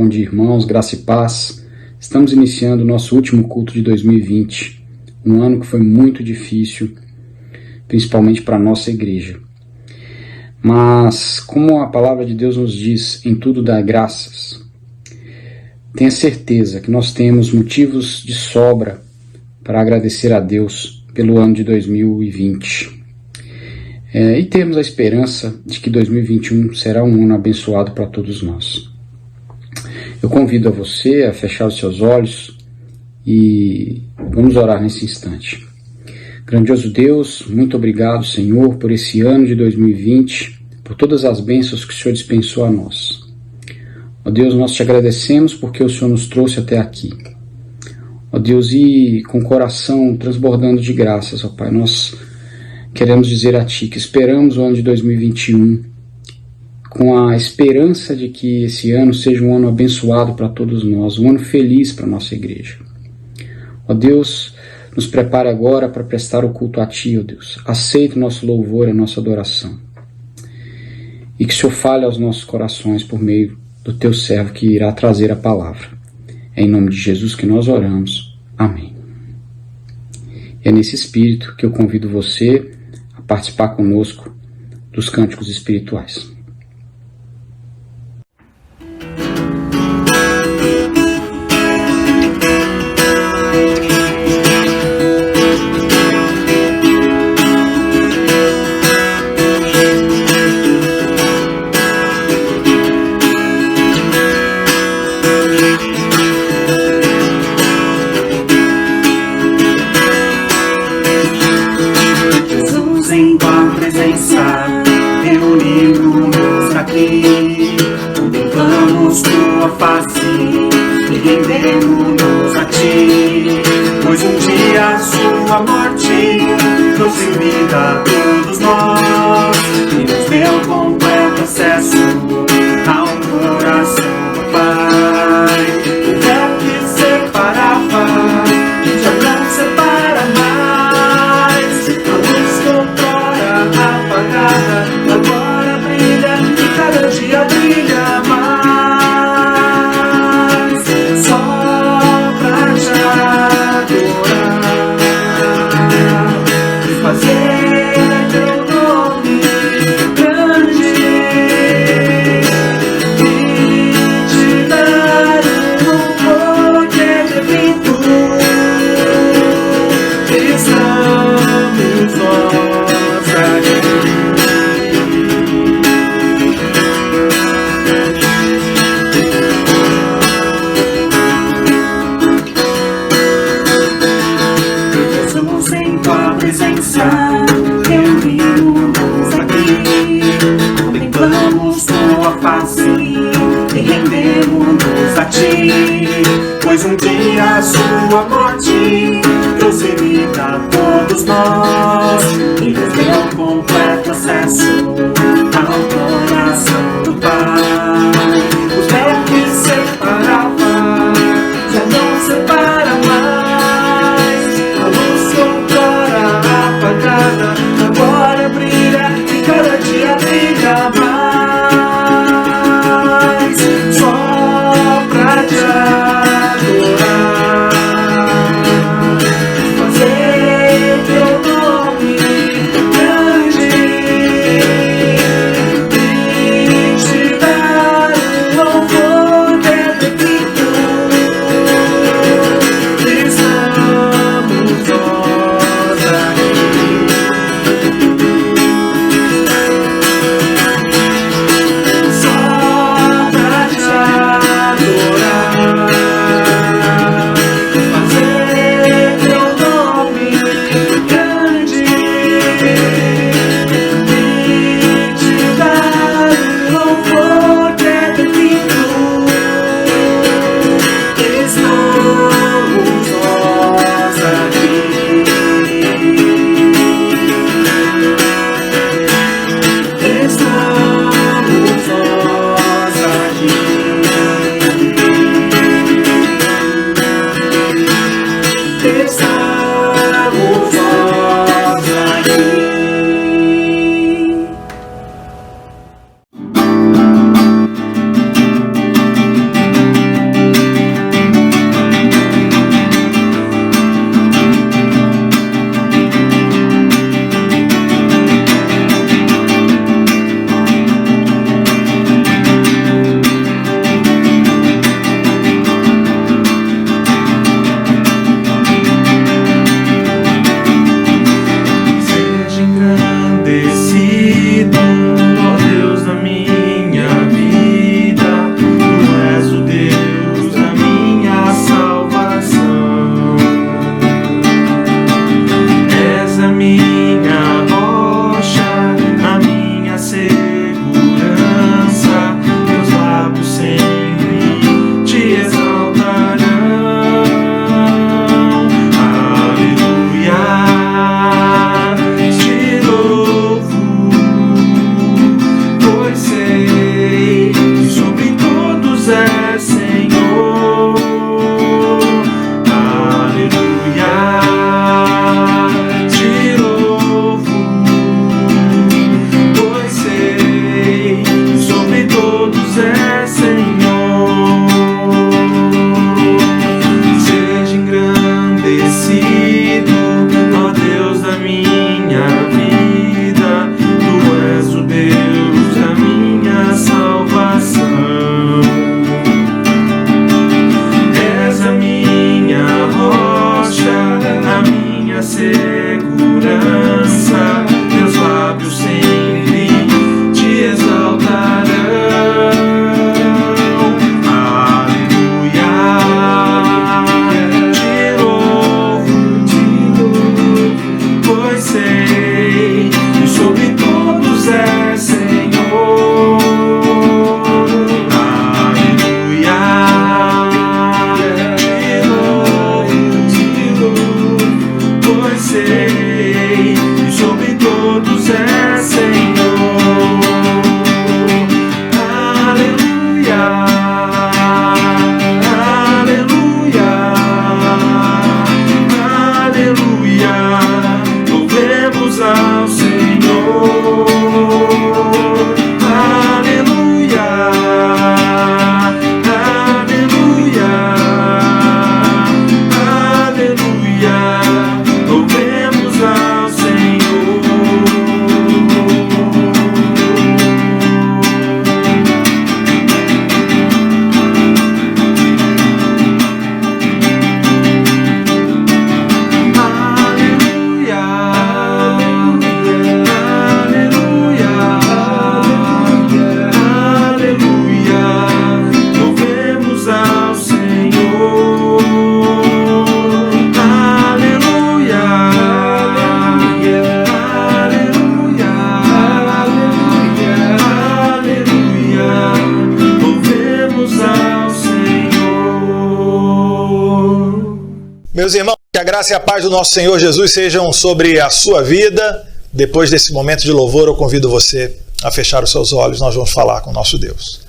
bom dia, irmãos, graça e paz. Estamos iniciando o nosso último culto de 2020, um ano que foi muito difícil, principalmente para a nossa igreja. Mas, como a palavra de Deus nos diz, em tudo dá graças, tenha certeza que nós temos motivos de sobra para agradecer a Deus pelo ano de 2020. E temos a esperança de que 2021 será um ano abençoado para todos nós. Eu convido a você a fechar os seus olhos e vamos orar nesse instante. Grandioso Deus, muito obrigado, Senhor, por esse ano de 2020, por todas as bênçãos que o Senhor dispensou a nós. Ó Deus, nós te agradecemos porque o Senhor nos trouxe até aqui. Ó Deus, e com o coração transbordando de graças, ó Pai, nós queremos dizer a Ti que esperamos o ano de 2021 com a esperança de que esse ano seja um ano abençoado para todos nós, um ano feliz para a nossa igreja. Ó Deus, nos prepare agora para prestar o culto a Ti, ó Deus. Aceite o nosso louvor e a nossa adoração. E que o Senhor fale aos nossos corações por meio do Teu servo que irá trazer a palavra. É em nome de Jesus que nós oramos. Amém. E é nesse espírito que eu convido você a participar conosco dos cânticos espirituais. Contemplamos tua face e rendemos-nos a ti, pois um dia a sua morte trouxe vida a todos nós e nos deu completo acesso ao coração do Pai. O véu que separava já não separa mais, a luz que outrora apagada agora brilha e cada dia brilha mais. Só pra te adorar e fazer teu nome grande e te dar um poder infinito. Estamos nós aqui. Reunimos aqui, contemplamos tua face e rendemos-nos a ti, pois um dia a sua morte trouxe vida a todos nós e nos deu completo acesso ao coração do Pai. O véu que separava já não separa mais, a luz que outrora apagada agora brilha e cada dia brilha mais. Só pra te adorar, fazer teu nome grande Deus é Senhor. Aleluia, aleluia, aleluia. Louvemos ao Senhor. Aleluia, aleluia, aleluia. Louvemos ao Senhor. Meus irmãos, que a graça e a paz do nosso Senhor Jesus sejam sobre a sua vida. Depois desse momento de louvor, eu convido você a fechar os seus olhos. Nós vamos falar com o nosso Deus.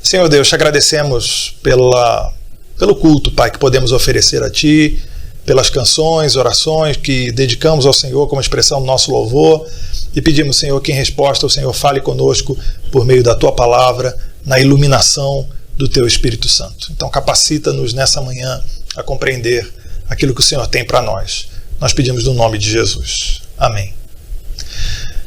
Senhor Deus, te agradecemos pelo culto, Pai, que podemos oferecer a Ti, pelas canções, orações que dedicamos ao Senhor como expressão do nosso louvor. E pedimos, Senhor, que em resposta o Senhor fale conosco por meio da Tua palavra, na iluminação do Teu Espírito Santo. Então capacita-nos nessa manhã a compreender aquilo que o Senhor tem para nós. Nós pedimos no nome de Jesus. Amém.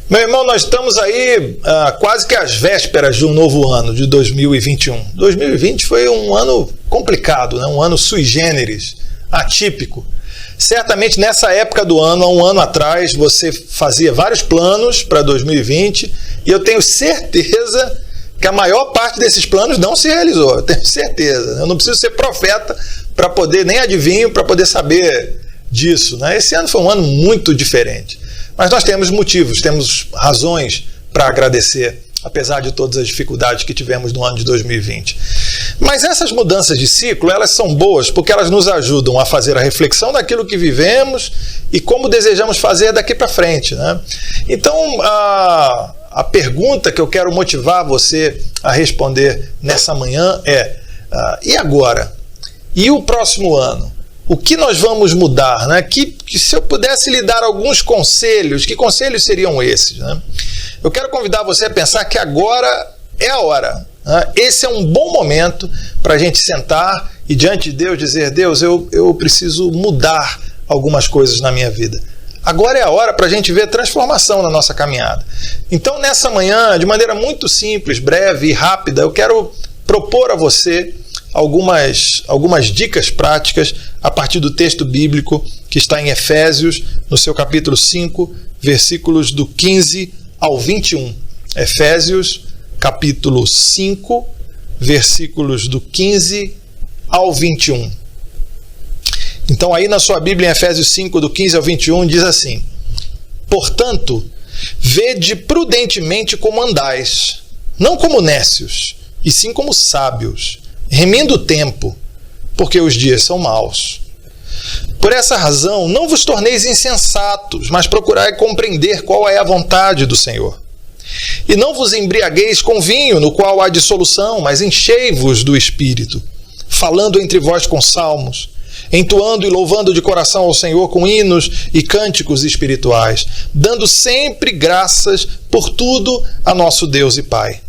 Meu irmão, nós estamos aí quase que às vésperas de um novo ano, de 2021. 2020 foi um ano complicado, né? Um ano sui generis, atípico. Certamente nessa época do ano, há um ano atrás, você fazia vários planos para 2020 e eu tenho certeza que a maior parte desses planos não se realizou. Eu tenho certeza. Eu não preciso ser profeta para poder, nem adivinho, para poder saber disso, né? Esse ano foi um ano muito diferente. Mas nós temos motivos, temos razões para agradecer, apesar de todas as dificuldades que tivemos no ano de 2020. Mas essas mudanças de ciclo, elas são boas porque elas nos ajudam a fazer a reflexão daquilo que vivemos e como desejamos fazer daqui para frente, né? Então, a pergunta que eu quero motivar você a responder nessa manhã é: e agora? E o próximo ano? O que nós vamos mudar, né? Que se eu pudesse lhe dar alguns conselhos, que conselhos seriam esses, né? Eu quero convidar você a pensar que agora é a hora, né? Esse é um bom momento para a gente sentar e diante de Deus dizer: Deus, eu preciso mudar algumas coisas na minha vida. Agora é a hora para a gente ver transformação na nossa caminhada. Então, nessa manhã, de maneira muito simples, breve e rápida, eu quero propor a você algumas dicas práticas a partir do texto bíblico que está em Efésios, no seu capítulo 5, versículos do 15 ao 21. Efésios, capítulo 5, versículos do 15 ao 21. Então, aí na sua Bíblia, em Efésios 5, do 15 ao 21, diz assim: portanto, vede prudentemente como andais, não como nécios, e sim como sábios, remindo o tempo, porque os dias são maus. Por essa razão, não vos torneis insensatos, mas procurai compreender qual é a vontade do Senhor. E não vos embriagueis com vinho, no qual há dissolução, mas enchei-vos do Espírito, falando entre vós com salmos, entoando e louvando de coração ao Senhor com hinos e cânticos espirituais, dando sempre graças por tudo a nosso Deus e Pai.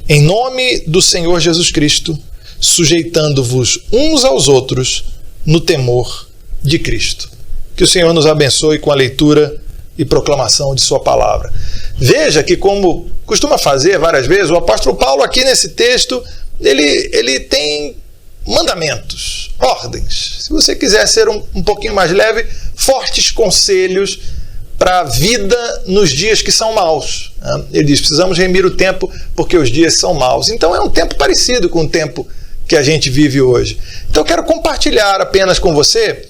Em nome do Senhor Jesus Cristo, sujeitando-vos uns aos outros no temor de Cristo. Que o Senhor nos abençoe com a leitura e proclamação de sua palavra. Veja que, como costuma fazer várias vezes, o apóstolo Paulo aqui nesse texto, ele tem mandamentos, ordens. Se você quiser ser um pouquinho mais leve, fortes conselhos para a vida nos dias que são maus. Ele diz: precisamos remir o tempo porque os dias são maus. Então é um tempo parecido com o tempo que a gente vive hoje. Então eu quero compartilhar apenas com você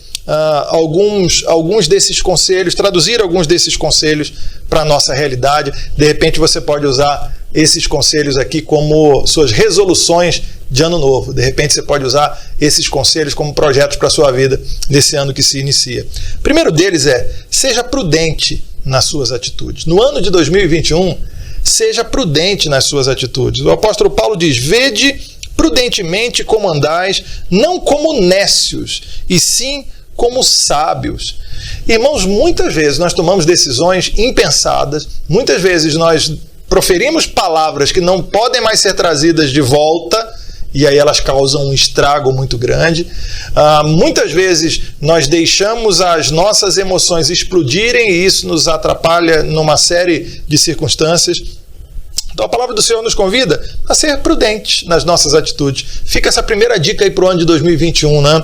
alguns desses conselhos, traduzir alguns desses conselhos para a nossa realidade. De repente você pode usar esses conselhos aqui como suas resoluções de ano novo. De repente você pode usar esses conselhos como projetos para a sua vida nesse ano que se inicia. O primeiro deles é: seja prudente nas suas atitudes. No ano de 2021, seja prudente nas suas atitudes. O apóstolo Paulo diz: vede prudentemente como andais, não como nécios, e sim como sábios. Irmãos, muitas vezes nós tomamos decisões impensadas, muitas vezes nós proferimos palavras que não podem mais ser trazidas de volta, e aí elas causam um estrago muito grande. Muitas vezes nós deixamos as nossas emoções explodirem e isso nos atrapalha numa série de circunstâncias. Então a palavra do Senhor nos convida a ser prudentes nas nossas atitudes. Fica essa primeira dica aí para o ano de 2021, né?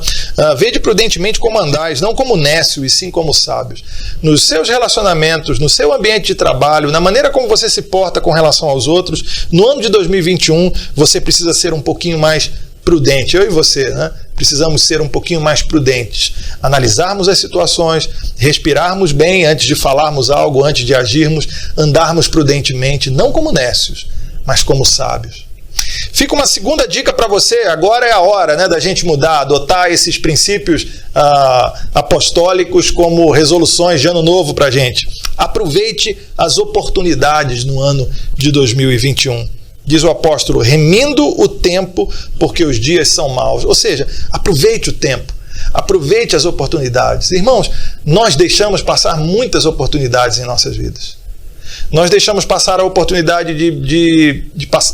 Vede prudentemente como andais, não como nécio, e sim como sábios. Nos seus relacionamentos, no seu ambiente de trabalho, na maneira como você se porta com relação aos outros, no ano de 2021 você precisa ser um pouquinho mais prudente. Eu e você, né? Precisamos ser um pouquinho mais prudentes, analisarmos as situações, respirarmos bem antes de falarmos algo, antes de agirmos, andarmos prudentemente, não como nécios, mas como sábios. Fica uma segunda dica para você. Agora é a hora, né, da gente mudar, adotar esses princípios apostólicos como resoluções de ano novo para a gente. Aproveite as oportunidades no ano de 2021. Diz o apóstolo: remindo o tempo, porque os dias são maus. Ou seja, aproveite o tempo, aproveite as oportunidades. Irmãos, nós deixamos passar muitas oportunidades em nossas vidas. Nós deixamos passar a oportunidade de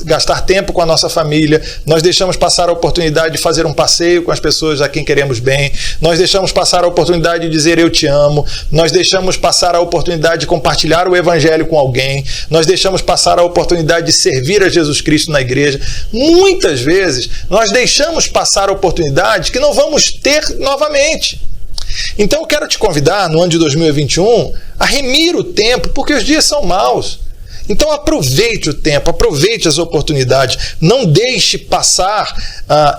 gastar tempo com a nossa família. Nós deixamos passar a oportunidade de fazer um passeio com as pessoas a quem queremos bem. Nós deixamos passar a oportunidade de dizer eu te amo. Nós deixamos passar a oportunidade de compartilhar o evangelho com alguém. Nós deixamos passar a oportunidade de servir a Jesus Cristo na igreja. Muitas vezes nós deixamos passar oportunidades que não vamos ter novamente. Então eu quero te convidar no ano de 2021 a remir o tempo, porque os dias são maus. Então aproveite o tempo, aproveite as oportunidades, não deixe passar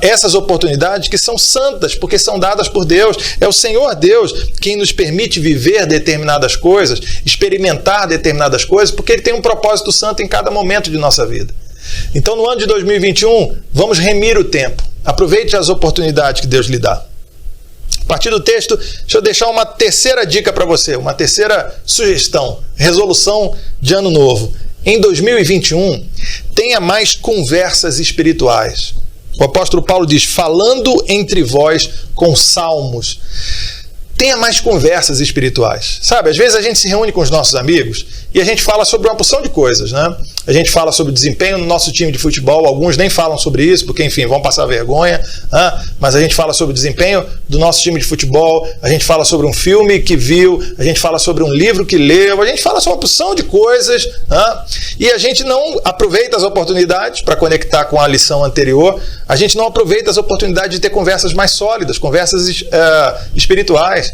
essas oportunidades que são santas, porque são dadas por Deus. É o Senhor Deus quem nos permite viver determinadas coisas, experimentar determinadas coisas, porque Ele tem um propósito santo em cada momento de nossa vida. Então no ano de 2021, vamos remir o tempo, aproveite as oportunidades que Deus lhe dá. A partir do texto, deixa eu deixar uma terceira dica para você, uma terceira sugestão, resolução de ano novo. Em 2021, tenha mais conversas espirituais. O apóstolo Paulo diz: falando entre vós com salmos. Tenha mais conversas espirituais. Sabe, às vezes a gente se reúne com os nossos amigos e a gente fala sobre uma porção de coisas, né? A gente fala sobre o desempenho no nosso time de futebol, alguns nem falam sobre isso, porque, enfim, vão passar vergonha, né? Mas a gente fala sobre o desempenho do nosso time de futebol, a gente fala sobre um filme que viu, a gente fala sobre um livro que leu, a gente fala sobre uma porção de coisas, né? E a gente não aproveita as oportunidades para conectar com a lição anterior, a gente não aproveita as oportunidades de ter conversas mais sólidas, conversas espirituais.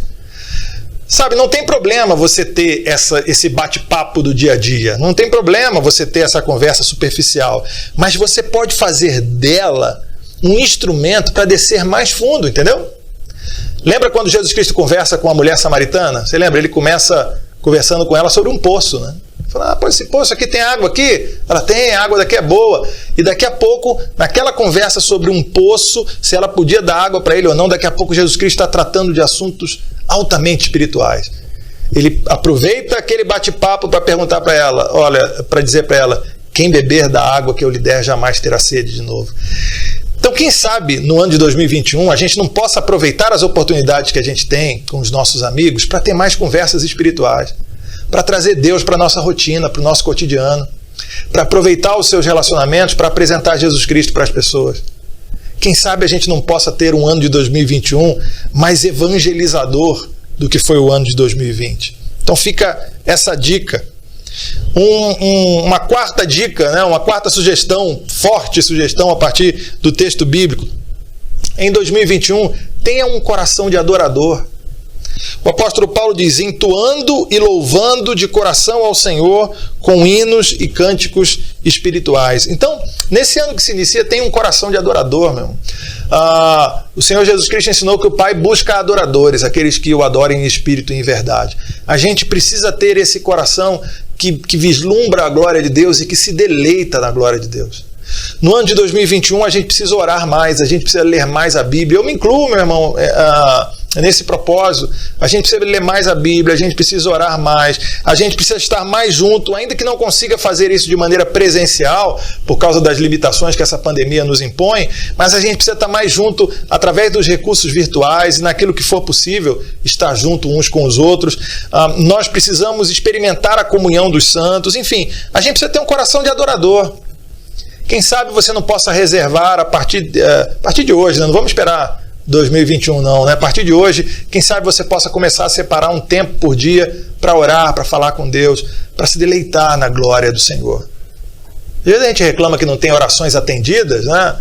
Sabe, não tem problema você ter esse bate-papo do dia a dia, não tem problema você ter essa conversa superficial, mas você pode fazer dela um instrumento para descer mais fundo, entendeu? Lembra quando Jesus Cristo conversa com a mulher samaritana? Você lembra? Ele começa conversando com ela sobre um poço, né? Fala: pô, esse poço aqui tem água aqui? Ela tem, a água daqui é boa. E daqui a pouco, naquela conversa sobre um poço, se ela podia dar água para ele ou não, daqui a pouco Jesus Cristo está tratando de assuntos altamente espirituais. Ele aproveita aquele bate-papo para perguntar para ela, para dizer para ela: quem beber da água que eu lhe der jamais terá sede de novo. Então, quem sabe no ano de 2021 a gente não possa aproveitar as oportunidades que a gente tem com os nossos amigos para ter mais conversas espirituais, para trazer Deus para a nossa rotina, para o nosso cotidiano, para aproveitar os seus relacionamentos, para apresentar Jesus Cristo para as pessoas. Quem sabe a gente não possa ter um ano de 2021 mais evangelizador do que foi o ano de 2020. Então fica essa dica. Uma quarta dica, né? Uma quarta sugestão, forte sugestão a partir do texto bíblico. Em 2021, tenha um coração de adorador. O apóstolo Paulo diz: entoando e louvando de coração ao Senhor com hinos e cânticos espirituais. Então, nesse ano que se inicia, tem um coração de adorador, meu irmão. O Senhor Jesus Cristo ensinou que o Pai busca adoradores, aqueles que o adorem em espírito e em verdade. A gente precisa ter esse coração que vislumbra a glória de Deus e que se deleita na glória de Deus. No ano de 2021, a gente precisa orar mais, a gente precisa ler mais a Bíblia. Eu me incluo, meu irmão, Nesse propósito, a gente precisa ler mais a Bíblia, a gente precisa orar mais, a gente precisa estar mais junto, ainda que não consiga fazer isso de maneira presencial, por causa das limitações que essa pandemia nos impõe, mas a gente precisa estar mais junto através dos recursos virtuais e naquilo que for possível, estar junto uns com os outros. Nós precisamos experimentar a comunhão dos santos, enfim, a gente precisa ter um coração de adorador. Quem sabe você não possa reservar a partir de hoje, né? Não vamos esperar 2021 não, né? A partir de hoje, quem sabe você possa começar a separar um tempo por dia para orar, para falar com Deus, para se deleitar na glória do Senhor. Às vezes a gente reclama que não tem orações atendidas, né?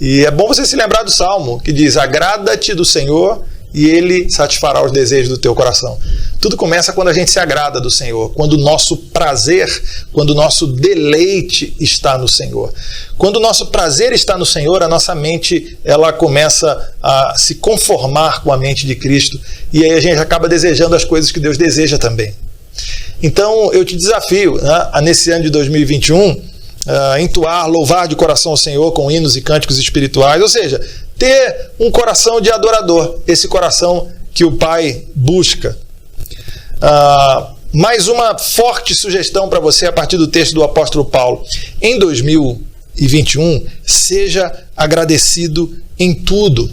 E é bom você se lembrar do Salmo, que diz: agrada-te do Senhor e Ele satisfará os desejos do teu coração. Tudo começa quando a gente se agrada do Senhor, quando o nosso prazer, quando o nosso deleite está no Senhor. Quando o nosso prazer está no Senhor, a nossa mente ela começa a se conformar com a mente de Cristo, e aí a gente acaba desejando as coisas que Deus deseja também. Então eu te desafio, né, a nesse ano de 2021, entoar, louvar de coração o Senhor com hinos e cânticos espirituais, ou seja, ter um coração de adorador, esse coração que o Pai busca. Mais uma forte sugestão para você a partir do texto do apóstolo Paulo. Em 2021, seja agradecido em tudo.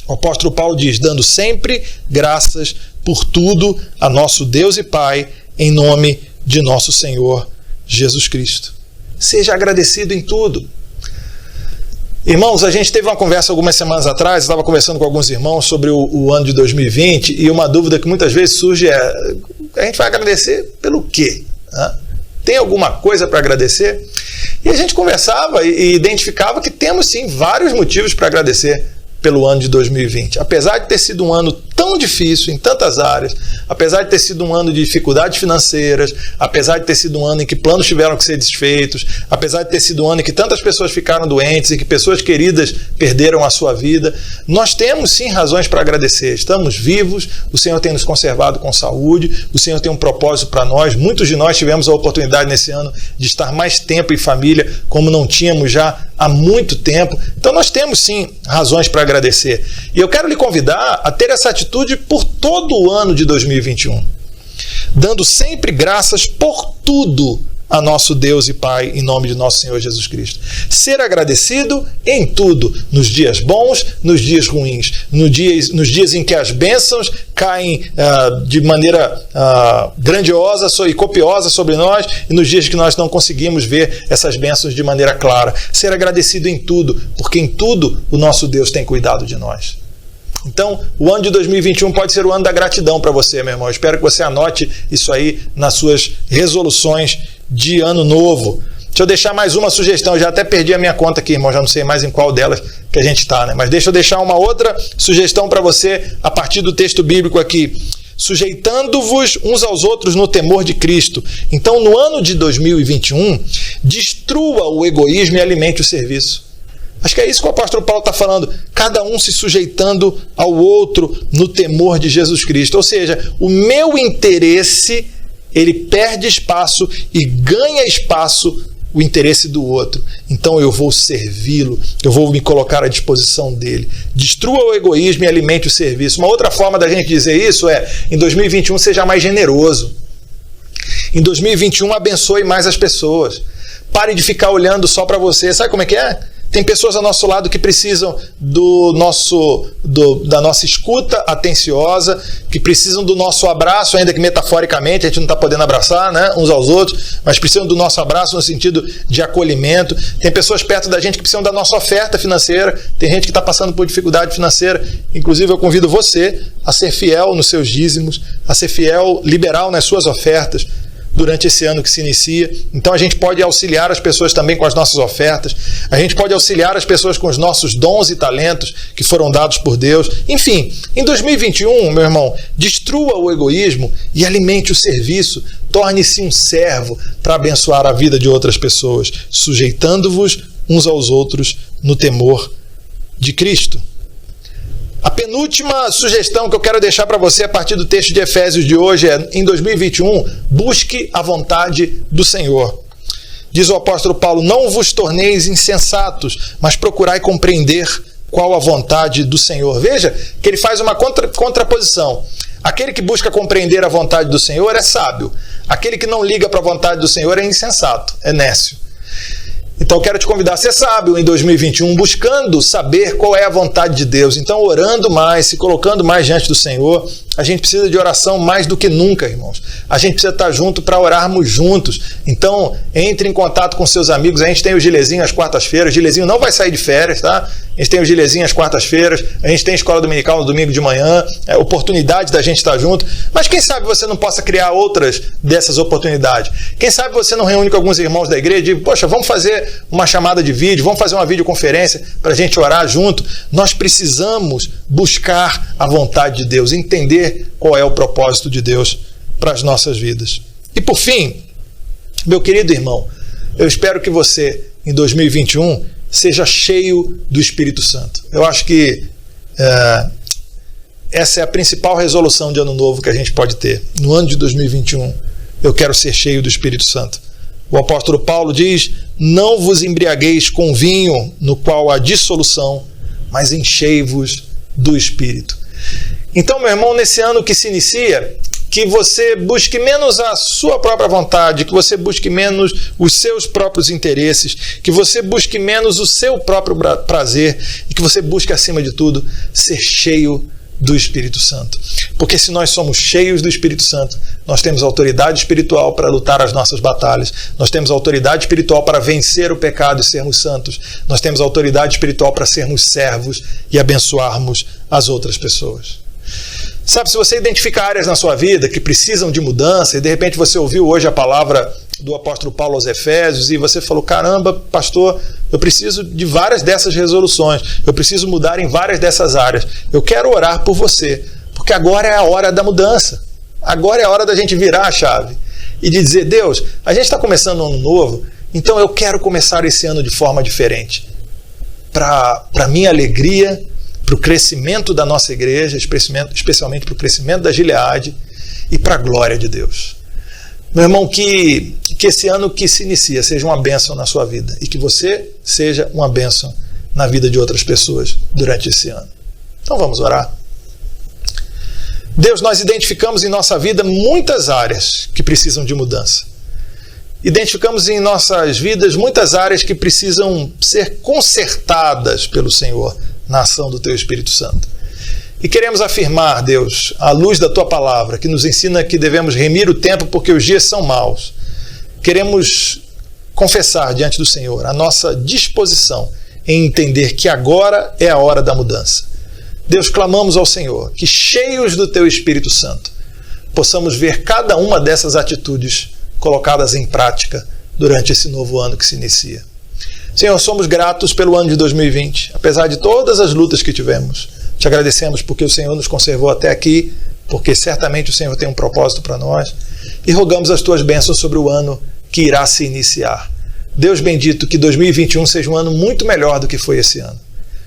O apóstolo Paulo diz: dando sempre graças por tudo a nosso Deus e Pai, em nome de nosso Senhor Jesus Cristo. Seja agradecido em tudo. Irmãos, a gente teve uma conversa algumas semanas atrás, eu estava conversando com alguns irmãos sobre o ano de 2020, e uma dúvida que muitas vezes surge é: a gente vai agradecer pelo quê? Tem alguma coisa para agradecer? E a gente conversava e identificava que temos sim vários motivos para agradecer pelo ano de 2020. Apesar de ter sido um ano tão difícil em tantas áreas, apesar de ter sido um ano de dificuldades financeiras, apesar de ter sido um ano em que planos tiveram que ser desfeitos, apesar de ter sido um ano em que tantas pessoas ficaram doentes e que pessoas queridas perderam a sua vida, nós temos sim razões para agradecer. Estamos vivos, o Senhor tem nos conservado com saúde, o Senhor tem um propósito para nós. Muitos de nós tivemos a oportunidade nesse ano de estar mais tempo em família, como não tínhamos já há muito tempo. Então nós temos sim razões para agradecer. E eu quero lhe convidar a ter essa atitude por todo o ano de 2021, dando sempre graças por tudo a nosso Deus e Pai, em nome de nosso Senhor Jesus Cristo. Ser agradecido em tudo, nos dias bons, nos dias ruins, nos dias em que as bênçãos caem de maneira grandiosa e copiosa sobre nós, e nos dias que nós não conseguimos ver essas bênçãos de maneira clara. Ser agradecido em tudo, porque em tudo o nosso Deus tem cuidado de nós. Então, o ano de 2021 pode ser o ano da gratidão para você, meu irmão. Eu espero que você anote isso aí nas suas resoluções de ano novo. Deixa eu deixar mais uma sugestão. Eu já até perdi a minha conta aqui, irmão. Já não sei mais em qual delas que a gente está, né? Mas deixa eu deixar uma outra sugestão para você a partir do texto bíblico aqui. Sujeitando-vos uns aos outros no temor de Cristo. Então, no ano de 2021, destrua o egoísmo e alimente o serviço. Acho que é isso que o apóstolo Paulo está falando. Cada um se sujeitando ao outro no temor de Jesus Cristo. Ou seja, o meu interesse, ele perde espaço e ganha espaço o interesse do outro. Então eu vou servi-lo, eu vou me colocar à disposição dele. Destrua o egoísmo e alimente o serviço. Uma outra forma da gente dizer isso é: em 2021 seja mais generoso. Em 2021 abençoe mais as pessoas. Pare de ficar olhando só para você. Sabe como é que é? Tem pessoas ao nosso lado que precisam da nossa escuta atenciosa, que precisam do nosso abraço, ainda que metaforicamente, a gente não está podendo abraçar, né, uns aos outros, mas precisam do nosso abraço no sentido de acolhimento. Tem pessoas perto da gente que precisam da nossa oferta financeira. Tem gente que está passando por dificuldade financeira. Inclusive, eu convido você a ser fiel nos seus dízimos, a ser fiel, liberal nas suas ofertas durante esse ano que se inicia. Então a gente pode auxiliar as pessoas também com as nossas ofertas, a gente pode auxiliar as pessoas com os nossos dons e talentos que foram dados por Deus. Enfim, em 2021, meu irmão, destrua o egoísmo e alimente o serviço. Torne-se um servo para abençoar a vida de outras pessoas, sujeitando-vos uns aos outros no temor de Cristo. A penúltima sugestão que eu quero deixar para você a partir do texto de Efésios de hoje é: em 2021, busque a vontade do Senhor. Diz o apóstolo Paulo: não vos torneis insensatos, mas procurai compreender qual a vontade do Senhor. Veja que ele faz uma contraposição. Aquele que busca compreender a vontade do Senhor é sábio. Aquele que não liga para a vontade do Senhor é insensato, é nécio. Então eu quero te convidar a ser sábio em 2021, buscando saber qual é a vontade de Deus. Então, orando mais, se colocando mais diante do Senhor. A gente precisa de oração mais do que nunca, irmãos. A gente precisa estar junto para orarmos juntos. Então, entre em contato com seus amigos. A gente tem o Gilezinho às quartas-feiras. O Gilezinho não vai sair de férias, tá? A gente tem o Gilezinho às quartas-feiras. A gente tem escola dominical no domingo de manhã. É oportunidade da gente estar junto. Mas quem sabe você não possa criar outras dessas oportunidades? Quem sabe você não reúne com alguns irmãos da igreja e diz, poxa, vamos fazer uma chamada de vídeo, vamos fazer uma videoconferência para a gente orar junto. Nós precisamos buscar a vontade de Deus, entender qual é o propósito de Deus para as nossas vidas. E por fim, meu querido irmão, eu espero que você, em 2021, seja cheio do Espírito Santo. Eu acho que essa é a principal resolução de ano novo que a gente pode ter. No ano de 2021, eu quero ser cheio do Espírito Santo. O apóstolo Paulo diz, não vos embriagueis com vinho no qual há dissolução, mas enchei-vos do Espírito. Então, meu irmão, nesse ano que se inicia, que você busque menos a sua própria vontade, que você busque menos os seus próprios interesses, que você busque menos o seu próprio prazer e que você busque, acima de tudo, ser cheio do Espírito Santo. Porque se nós somos cheios do Espírito Santo, nós temos autoridade espiritual para lutar as nossas batalhas, nós temos autoridade espiritual para vencer o pecado e sermos santos, nós temos autoridade espiritual para sermos servos e abençoarmos as outras pessoas. Sabe, se você identifica áreas na sua vida que precisam de mudança e de repente você ouviu hoje a palavra do apóstolo Paulo aos Efésios e você falou, caramba, pastor, eu preciso de várias dessas resoluções, eu preciso mudar em várias dessas áreas. Eu quero orar por você, porque agora é a hora da mudança. Agora é a hora da gente virar a chave e de dizer, Deus, a gente está começando um ano novo, então eu quero começar esse ano de forma diferente. Para minha alegria, para o crescimento da nossa igreja, especialmente para o crescimento da Gileade e para a glória de Deus. Meu irmão, que esse ano que se inicia seja uma bênção na sua vida e que você seja uma bênção na vida de outras pessoas durante esse ano. Então vamos orar. Deus, nós identificamos em nossa vida muitas áreas que precisam de mudança. Identificamos em nossas vidas muitas áreas que precisam ser consertadas pelo Senhor na ação do Teu Espírito Santo. E queremos afirmar, Deus, à luz da Tua palavra, que nos ensina que devemos remir o tempo porque os dias são maus. Queremos confessar diante do Senhor a nossa disposição em entender que agora é a hora da mudança. Deus, clamamos ao Senhor que, cheios do Teu Espírito Santo, possamos ver cada uma dessas atitudes colocadas em prática durante esse novo ano que se inicia. Senhor, somos gratos pelo ano de 2020, apesar de todas as lutas que tivemos. Te agradecemos porque o Senhor nos conservou até aqui, porque certamente o Senhor tem um propósito para nós, e rogamos as Tuas bênçãos sobre o ano que irá se iniciar. Deus bendito, que 2021 seja um ano muito melhor do que foi esse ano.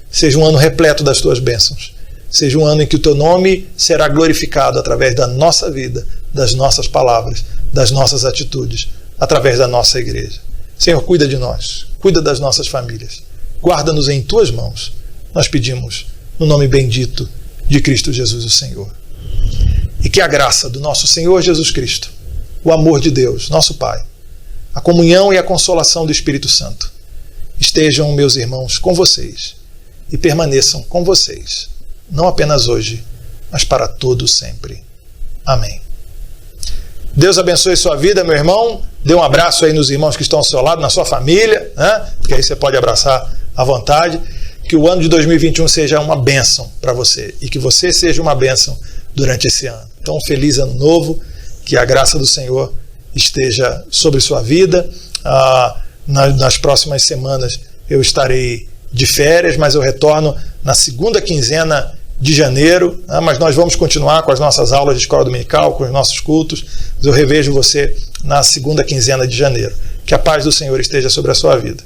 Seja um ano repleto das Tuas bênçãos. Seja um ano em que o Teu nome será glorificado através da nossa vida, das nossas palavras, das nossas atitudes, através da nossa igreja. Senhor, cuida de nós, cuida das nossas famílias. Guarda-nos em Tuas mãos. Nós pedimos no nome bendito de Cristo Jesus, o Senhor. E que a graça do nosso Senhor Jesus Cristo, o amor de Deus, nosso Pai, a comunhão e a consolação do Espírito Santo estejam, meus irmãos, com vocês e permaneçam com vocês, não apenas hoje, mas para todo sempre. Amém. Deus abençoe sua vida, meu irmão. Dê um abraço aí nos irmãos que estão ao seu lado, na sua família, né? Porque aí você pode abraçar à vontade. Que o ano de 2021 seja uma bênção para você e que você seja uma bênção durante esse ano. Então, um feliz ano novo, que a graça do Senhor esteja sobre sua vida. Nas próximas semanas eu estarei de férias, mas eu retorno na segunda quinzena de janeiro, né? Mas nós vamos continuar com as nossas aulas de escola dominical, com os nossos cultos. Eu revejo você na segunda quinzena de janeiro. Que a paz do Senhor esteja sobre a sua vida.